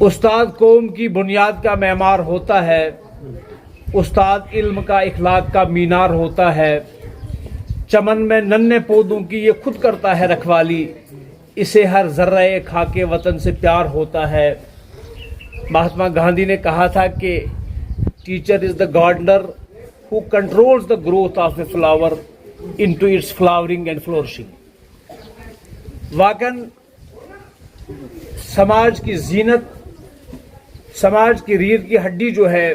استاد قوم کی بنیاد کا معمار ہوتا ہے، استاد علم کا اخلاق کا مینار ہوتا ہے، چمن میں ننھے پودوں کی یہ خود کرتا ہے رکھوالی، اسے ہر ذرہ خاک وطن سے پیار ہوتا ہے۔ مہاتما گاندھی نے کہا تھا کہ teacher is the gardener who controls the growth of a flower into its flowering and flourishing۔ واقعاً سماج کی زینت، سماج کی ریڑھ کی ہڈی جو ہے،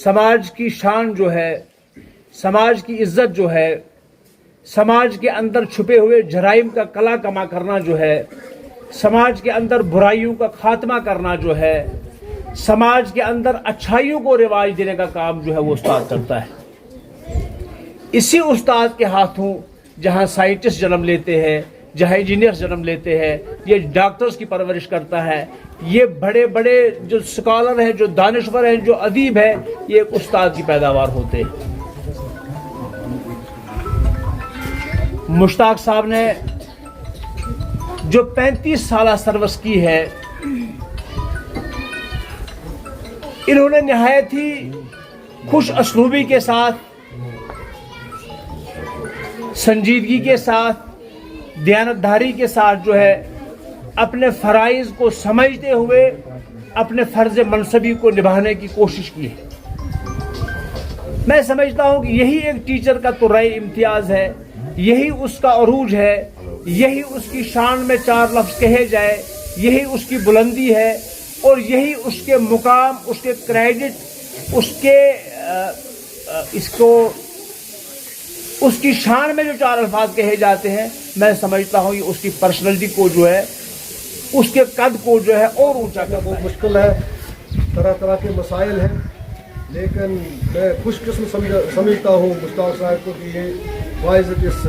سماج کی شان جو ہے، سماج کی عزت جو ہے، سماج کے اندر چھپے ہوئے جرائم کا کلا کما کرنا جو ہے، سماج کے اندر برائیوں کا خاتمہ کرنا جو ہے، سماج کے اندر اچھائیوں کو رواج دینے کا کام جو ہے وہ استاد کرتا ہے۔ اسی استاد کے ہاتھوں جہاں سائنٹسٹ جنم لیتے ہیں، جہاں انجینئرز جنم لیتے ہیں، یہ ڈاکٹرز کی پرورش کرتا ہے، یہ بڑے بڑے جو سکالر ہیں، جو دانشور ہیں، جو ادیب ہیں، یہ ایک استاد کی پیداوار ہوتے ہیں۔ مشتاق صاحب نے جو 35 سالہ سروس کی ہے، انہوں نے نہایت ہی خوش اسلوبی کے ساتھ، سنجیدگی کے ساتھ، دیانتداری کے ساتھ جو ہے اپنے فرائض کو سمجھتے ہوئے اپنے فرض منصبی کو نبھانے کی کوشش کی ہے۔ میں سمجھتا ہوں کہ یہی ایک ٹیچر کا طرۂ امتیاز ہے، یہی اس کا عروج ہے، یہی اس کی شان میں 4 لفظ کہے جائے، یہی اس کی بلندی ہے، اور یہی اس کے مقام، اس کے کریڈٹ، اس کی شان میں جو 4 الفاظ کہے جاتے ہیں، میں سمجھتا ہوں یہ اس کی پرسنالٹی کو جو ہے، اس کے قد کو جو ہے اور اونچا کرتا ہے۔ بہت مشکل ہے، طرح طرح کے مسائل ہیں، لیکن میں خوش قسم سمجھتا ہوں مشتاق صاحب کو کہ یہ واعظ اس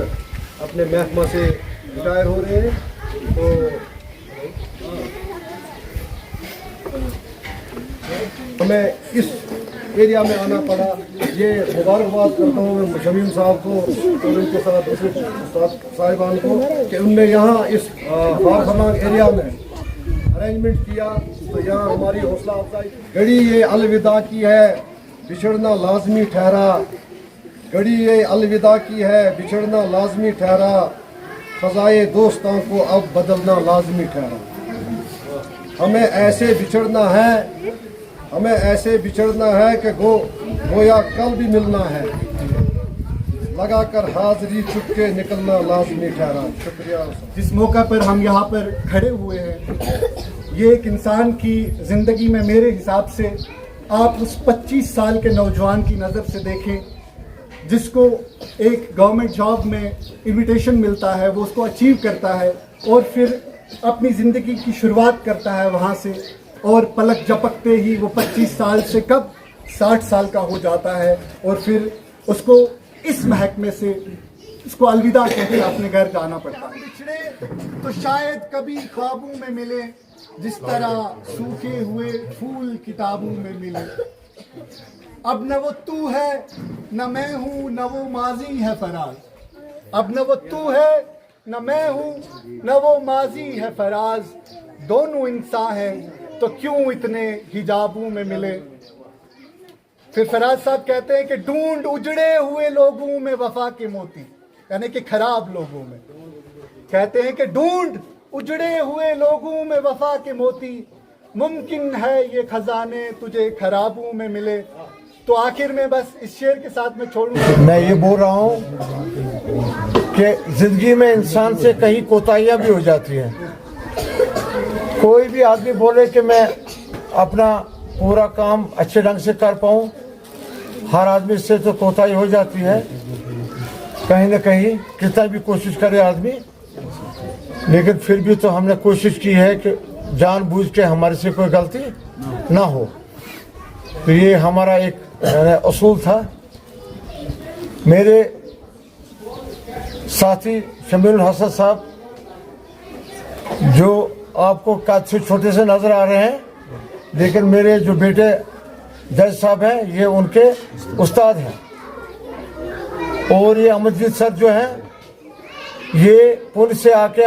اپنے محکمہ سے ریٹائر ہو رہے ہیں، تو ہمیں اس ایریا میں آنا پڑا۔ یہ مبارکباد کرتا ہوں میں شمیم صاحب کو اور ان کے ساتھ دوسرے استاد صاحبان کو کہ ان نے یہاں اس ہار فرنگ ایریا میں ارینجمنٹ کیا، تو یہاں ہماری حوصلہ افزائی۔ گھڑی یہ الوداع کی ہے، بچھڑنا لازمی ٹھہرا، گھڑی یہ الوداع کی ہے، بچھڑنا لازمی ٹھہرا، فضائے دوستوں کو اب بدلنا لازمی ٹھہرا۔ ہمیں ایسے بچھڑنا ہے، ہمیں ایسے بچھڑنا ہے کہ گویا کل بھی ملنا ہے، لگا کر حاضری چھپ کے نکلنا لازمی ٹھہرا۔ شکریہ۔ جس موقع پر ہم یہاں پر کھڑے ہوئے ہیں، یہ ایک انسان کی زندگی میں میرے حساب سے آپ اس 25 سال کے نوجوان کی نظر سے دیکھیں جس کو ایک گورنمنٹ جاب میں انویٹیشن ملتا ہے، وہ اس کو اچیو کرتا ہے اور پھر اپنی زندگی کی شروعات کرتا ہے وہاں سے، اور پلک جھپکتے ہی وہ 25 سال سے کب 60 سال کا ہو جاتا ہے، اور پھر اس کو اس محکمے سے اس کو الوداع کہہ کے اپنے گھر جانا پڑتا ہے۔ بچھڑے تو شاید کبھی خوابوں میں ملے، جس طرح سوکھے ہوئے پھول کتابوں میں ملے۔ اب نہ وہ تو ہے نہ میں ہوں، نہ وہ ماضی ہے فراز، اب نہ وہ تو ہے نہ میں ہوں، نہ وہ ماضی ہے فراز، دونوں انسان ہیں تو کیوں اتنے حجابوں میں ملے۔ پھر فراز صاحب کہتے ہیں کہ ڈھونڈ اجڑے ہوئے لوگوں میں وفا کے موتی، یعنی کہ خراب لوگوں میں، کہتے ہیں کہ ڈھونڈ اجڑے ہوئے لوگوں میں وفا کے موتی، ممکن ہے یہ خزانے تجھے خرابوں میں ملے۔ تو آخر میں بس اس شعر کے ساتھ میں چھوڑوں گا۔ میں یہ بول رہا ہوں کہ زندگی میں انسان سے کہیں کوتاہیاں بھی ہو جاتی ہیں۔ کوئی بھی آدمی بولے کہ میں اپنا پورا کام اچھے ڈھنگ سے کر پاؤں، ہر آدمی سے تو کوتاہی ہو جاتی ہے کہیں نہ کہیں، کتنا بھی کوشش کرے آدمی، لیکن پھر بھی تو ہم نے کوشش کی ہے کہ جان بوجھ کے ہمارے سے کوئی غلطی نہ ہو۔ تو یہ ہمارا ایک اصول تھا۔ میرے ساتھی شمیل الحسن صاحب جو آپ کو قد سے چھوٹے سے نظر آ رہے ہیں، لیکن میرے جو بیٹے جج صاحب ہیں یہ ان کے استاد ہیں، اور یہ امجد سر جو ہیں یہ پونے سے آ کے